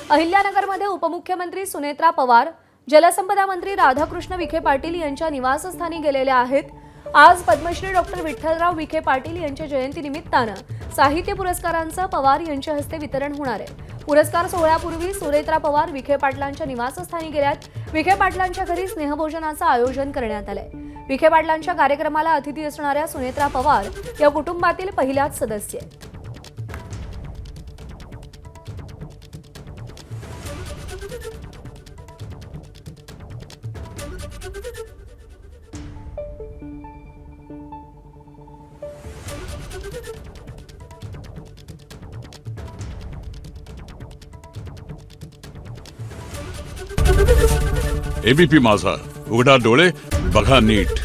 अहिल्यानगरमध्ये उपमुख्यमंत्री सुनेत्रा पवार, जलसंपदा मंत्री राधाकृष्ण विखे पाटील यांच्या निवासस्थानी गेलेले आहेत। आज पद्मश्री डॉक्टर विठ्ठलराव विखे पाटील यांच्या जयंतीनिमित्तानं साहित्य पुरस्कारांचं पवार यांच्या हस्ते वितरण होणार आहे। पुरस्कार सोहळ्यापूर्वी सुनेत्रा पवार विखे पाटलांच्या निवासस्थानी गेल्यात। विखे पाटलांच्या घरी स्नेहभोजनाचं आयोजन करण्यात आलंय। विखे पाटलांच्या कार्यक्रमाला अतिथी असणाऱ्या सुनेत्रा पवार या कुटुंबातील पहिल्याच सदस्य आहेत। एबीपी माझा, उघडा डोळे बघा नीट।